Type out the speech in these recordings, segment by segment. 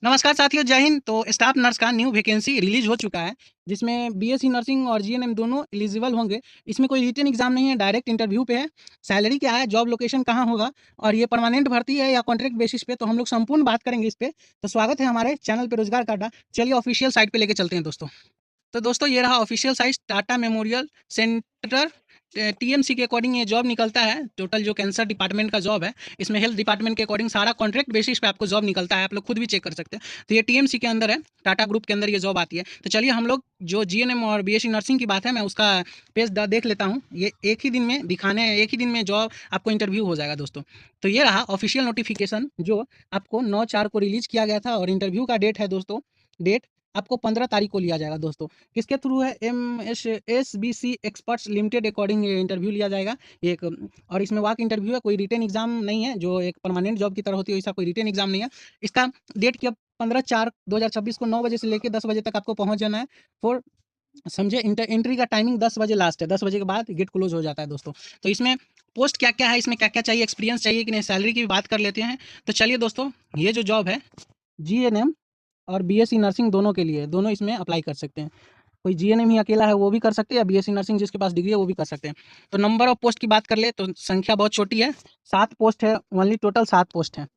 नमस्कार साथियों, जय हिंद। तो स्टाफ नर्स का न्यू वैकेंसी रिलीज हो चुका है, जिसमें बीएससी नर्सिंग और जीएनएम दोनों एलिजिबल होंगे। इसमें कोई रिटन एग्जाम नहीं है, डायरेक्ट इंटरव्यू पे है। सैलरी क्या है, जॉब लोकेशन कहाँ होगा और ये परमानेंट भर्ती है या कॉन्ट्रैक्ट बेसिस पे, तो हम लोग संपूर्ण बात करेंगे इस पे। तो स्वागत है हमारे चैनल पे रोजगार का अड्डा। चलिए ऑफिशियल साइट पे लेके चलते हैं दोस्तों। तो दोस्तों ये रहा official site, Tata memorial centre. TMC के अकॉर्डिंग ये जॉब निकलता है। टोटल जो कैंसर डिपार्टमेंट का जॉब है, इसमें हेल्थ डिपार्टमेंट के अकॉर्डिंग सारा कॉन्ट्रैक्ट बेसिस पे आपको जॉब निकलता है। आप लोग खुद भी चेक कर सकते हैं। तो ये टीएमसी के अंदर है, टाटा ग्रुप के अंदर ये जॉब आती है। तो चलिए हम लोग जो जीएनएम और बीएससी नर्सिंग की बात है, मैं उसका पेज देख लेता हूँ। ये एक ही दिन में दिखाने हैं, एक ही दिन में जॉब आपको इंटरव्यू हो जाएगा दोस्तों। तो ये रहा ऑफिशियल नोटिफिकेशन जो आपको 9/4 को रिलीज किया गया था, और इंटरव्यू का डेट है दोस्तों, डेट आपको 15 तारीख को लिया जाएगा दोस्तों। किसके थ्रू है? MSSBC एक्सपर्ट्स लिमिटेड अकॉर्डिंग ये इंटरव्यू लिया जाएगा। ये एक और इसमें वाक इंटरव्यू है, कोई रिटन एग्जाम नहीं है, जो एक परमानेंट जॉब की तरह होती है वैसा कोई रिटन एग्जाम नहीं है। इसका डेट क्या? 15/4/2026 को 9 बजे से लेकर 10 बजे तक आपको पहुंच जाना है। फॉर समझे, एंट्री का टाइमिंग 10 बजे लास्ट है, 10 बजे के बाद गेट क्लोज हो जाता है दोस्तों। तो इसमें पोस्ट क्या क्या है, इसमें क्या क्या चाहिए, एक्सपीरियंस चाहिए कि नहीं, सैलरी की भी बात कर लेते हैं। तो चलिए दोस्तों, ये जो जॉब है GNM और बीएससी नर्सिंग दोनों के लिए, दोनों इसमें अप्लाई कर सकते हैं। कोई जीएनएम ही अकेला है वो भी कर सकते हैं, या बीएससी नर्सिंग जिसके पास डिग्री है वो भी कर सकते हैं। तो नंबर ऑफ पोस्ट की बात कर ले तो संख्या बहुत छोटी है, 7 पोस्ट है ओनली, टोटल 7 पोस्ट है।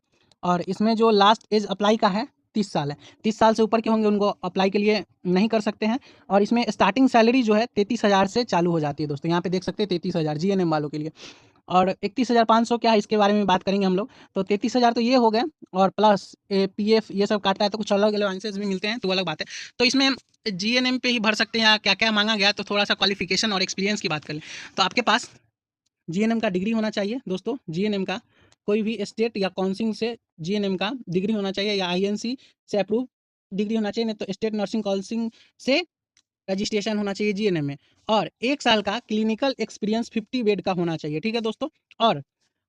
और इसमें जो लास्ट एज अप्लाई का है 30 साल है। 30 साल से ऊपर के होंगे उनको अप्लाई के लिए नहीं कर सकते हैं। और इसमें स्टार्टिंग सैलरी जो है 33,000 से चालू हो जाती है दोस्तों। यहाँ पे देख सकते हैं 33,000 जीएनएम वालों के लिए। और 31,500 क्या है, इसके बारे में बात करेंगे हम लोग। तो 33,000 तो ये हो गए, और प्लस पीएफ ये सब काटता है, तो कुछ अलग अलाउंसेस भी मिलते हैं, तो अलग बात है। तो इसमें जीएनएम पे ही भर सकते हैं, या क्या क्या मांगा गया, तो थोड़ा सा क्वालिफिकेशन और एक्सपीरियंस की बात कर लें। तो आपके पास जीएनएम का डिग्री होना चाहिए दोस्तों। जीएनएम का कोई भी स्टेट या काउंसिल से जीएनएम का डिग्री होना चाहिए, या आईएनसी से अप्रूव डिग्री होना चाहिए, नहीं तो स्टेट नर्सिंग काउंसिल से रजिस्ट्रेशन होना चाहिए जीएनएम में। और 1 साल का क्लिनिकल एक्सपीरियंस 50 बेड का होना चाहिए, ठीक है दोस्तों। और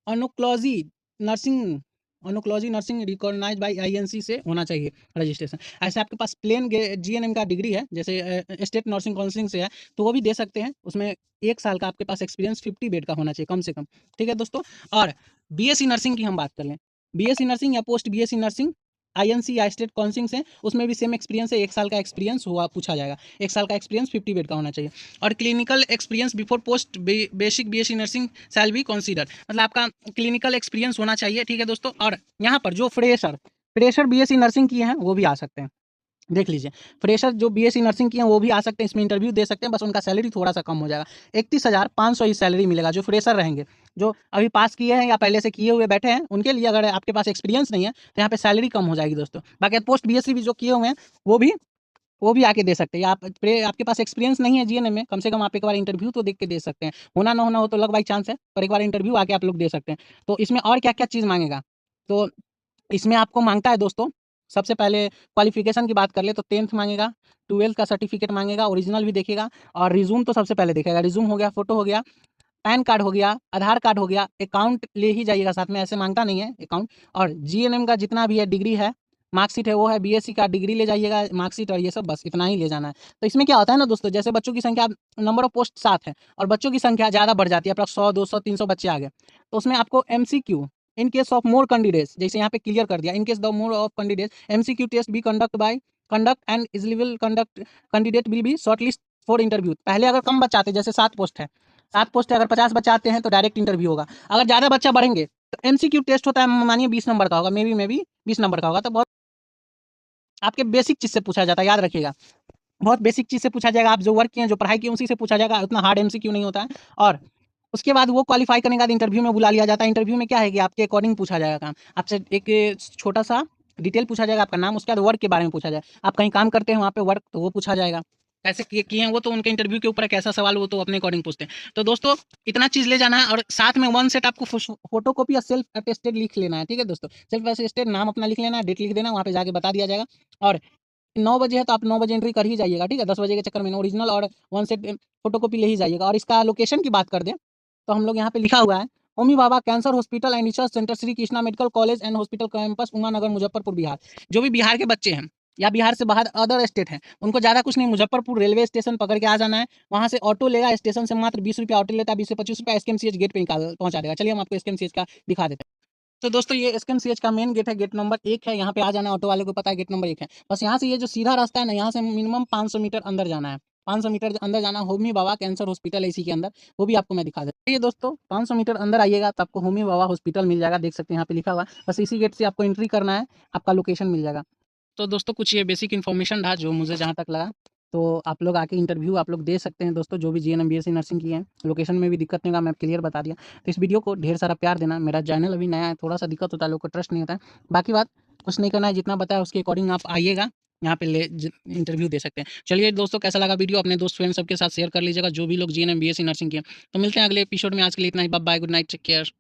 oncology nursing oncology nursing recognised by INC से होना चाहिए रजिस्ट्रेशन। ऐसे आपके पास प्लेन जीएनएम का डिग्री है, जैसे स्टेट नर्सिंग काउंसिल से है, तो वो भी दे सकते हैं। उसमें 1 साल का आपके पास एक्सपीरियंस 50 बेड का होना चाहिए कम से कम, ठीक है दोस्तों। और बीएससी नर्सिंग की हम बात कर लें, बीएससी नर्सिंग या पोस्ट बीएससी नर्सिंग आईएनसी या स्टेट काउंसिल से, उसमें भी सेम एक्सपीरियंस है, 1 साल का एक्सपीरियंस हुआ पूछा जाएगा। 1 साल का एक्सपीरियंस 50 बेड का होना चाहिए। और clinical experience before post basic BSc nursing shall be consider, मतलब आपका क्लिनिकल एक्सपीरियंस होना चाहिए, ठीक है दोस्तों। और यहाँ पर जो फ्रेशर बीएससी नर्सिंग किए हैं वो भी आ सकते हैं, देख लीजिए। फ्रेशर जो बीएससी नर्सिंग किए हैं वो भी आ सकते हैं, इसमें इंटरव्यू दे सकते हैं, बस उनका सैलरी थोड़ा सा कम हो जाएगा। 31,500 ही सैलरी मिलेगा जो फ्रेशर रहेंगे। जो अभी पास किए हैं या पहले से किए हुए बैठे हैं, उनके लिए अगर आपके पास एक्सपीरियंस नहीं है तो यहाँ पे सैलरी कम हो जाएगी दोस्तों। बाकी पोस्ट बीएससी भी जो किए हुए हैं वो भी आके दे सकते हैं। आपके पास एक्सपीरियंस नहीं है जीएनएम में, कम से कम आप एक बार इंटरव्यू तो देख के दे सकते हैं। होना ना होना हो तो लक बाई चांस है, पर एक बार इंटरव्यू आके आप लोग दे सकते हैं। तो इसमें और क्या क्या चीज़ मांगेगा, तो इसमें आपको मांगता है दोस्तों, सबसे पहले क्वालिफिकेशन की बात कर ले तो 10th मांगेगा, 12th का सर्टिफिकेट मांगेगा, ओरिजिनल भी देखेगा, और रिज्यूम तो सबसे पहले देखेगा। रिज्यूम हो गया, फोटो हो गया, पैन कार्ड हो गया, आधार कार्ड हो गया, अकाउंट ले ही जाइएगा साथ में, ऐसे मांगता नहीं है अकाउंट। और जीएनएम का जितना भी है डिग्री है, मार्कशीट है, वो है। बीएससी का डिग्री ले जाइएगा, मार्कशीट और ये सब, बस इतना ही ले जाना है। तो इसमें क्या होता है ना दोस्तों, जैसे बच्चों की संख्या, नंबर ऑफ पोस्ट 7 है और बच्चों की संख्या ज़्यादा बढ़ जाती है, अप्रॉक्स 100 200 300 बच्चे आ गए, तो उसमें आपको MCQ in case of more candidates, जैसे यहाँ पे क्लियर कर दिया, in case the more of candidates MCQ test be conduct and eligible conduct candidate will be shortlist for interview. पहले अगर कम बच्चे आते, जैसे 7 पोस्ट है, 7 पोस्ट है, अगर 50 बच्चे आते हैं तो डायरेक्ट इंटरव्यू होगा। अगर ज़्यादा बच्चा बढ़ेंगे तो एमसीक्यू टेस्ट होता है, मानिए 20 नंबर का होगा, मे बी 20 नंबर का होगा, तो बहुत आपके बेसिक चीज़ से पूछा जाता है, याद रखिएगा। बहुत बेसिक चीज़ से पूछा जाएगा, आप जो वर्क किए हैं, जो पढ़ाई की है, उसी से पूछा जाएगा, उतना हार्ड एमसीक्यू नहीं होता है। और उसके बाद वो क्वालिफाई करने के बाद इंटरव्यू में बुला लिया जाता है। इंटरव्यू में क्या है कि आपके अकॉर्डिंग पूछा जाएगा काम, आपसे एक छोटा सा डिटेल पूछा जाएगा, आपका नाम, उसके बाद वर्क के बारे में पूछा जाएगा, आप कहीं काम करते हैं वहाँ पे वर्क, तो वो पूछा जाएगा, कैसे किए हैं वो तो उनके इंटरव्यू के ऊपर है, कैसा सवाल वो तो अपने अकॉर्डिंग पूछते हैं। तो दोस्तों इतना चीज़ ले जाना है, और साथ में 1 सेट आपको फोटो कॉपी या सेल्फ अटेस्टेड लिख लेना है, ठीक है दोस्तों। सेल्फ अटेस्टेड नाम अपना लिख लेना है, डेट लिख देना, वहाँ पे जाके बता दिया जाएगा। और 9 बजे है तो आप 9 बजे एंट्री कर ही जाइएगा, ठीक है। 10 बजे के चक्कर में ओरिजिनल और 1 सेट फोटोकॉपी ले ही जाइएगा। और इसका लोकेशन की बात कर दें तो हम लोग यहाँ पे लिखा हुआ है, Homi Bhabha cancer hospital and research centre, Shri Krishna medical college and hospital campus, Umanagar, Muzaffarpur, Bihar. जो भी बिहार के बच्चे हैं या बिहार से बाहर अदर स्टेट हैं, उनको ज़्यादा कुछ नहीं, मुजफ्फरपुर रेलवे स्टेशन पकड़ के आ जाना है। वहाँ से ऑटो लेगा, स्टेशन से मात्र 20 रुपया ऑटो लेता है, 20 से 25 रुपया एसकेएमसीएच गेट पे निकाल पहुँचा देगा। चलिए हम आपको एसकेएमसीएच का दिखा देते हैं। तो दोस्तों ये एसकेएमसीएच का मेन गेट है, गेट नंबर 1 है, यहाँ पे आ जाना है, ऑटो वाले को पता है गेट नंबर 1 है। बस यहाँ से ये जो सीधा रास्ता है ना, यहाँ से मिनिमम 500 मीटर अंदर जाना है। 500 मीटर अंदर जाना, होमी बाबा कैंसर हॉस्पिटल है इसी के अंदर, वो भी आपको मैं दिखा देता हूँ। ये दोस्तों 500 मीटर अंदर आइएगा तो आपको होमी बाबा हॉस्पिटल मिल जाएगा, देख सकते हैं यहाँ पे लिखा हुआ है। बस इसी गेट से आपको एंट्री करना है, आपका लोकेशन मिल जाएगा। तो दोस्तों कुछ ये बेसिक इन्फॉर्मेशन था जो मुझे जहाँ तक लगा। तो आप लोग आके इंटरव्यू आप लोग दे सकते हैं दोस्तों, जो भी जीएनएम बीएससी नर्सिंग की है। लोकेशन में भी दिक्कत नहीं होगा, मैं क्लियर बता दिया। तो इस वीडियो को ढेर सारा प्यार देना। मेरा चैनल अभी नया है, थोड़ा सा दिक्कत होता है, लोग को ट्रस्ट नहीं होता है। बाकी बात कुछ नहीं करना है, जितना बताया उसके अकॉर्डिंग आप आइएगा, यहाँ पे ले इंटरव्यू दे सकते हैं। चलिए दोस्तों, कैसा लगा वीडियो अपने दोस्त फ्रेंड सबके साथ शेयर कर लीजिएगा, जो भी लोग जीएनएम बीएससी नर्सिंग किए। तो मिलते हैं अगले एपिसोड में, आज के लिए इतना ही। Bye bye, good night, take care.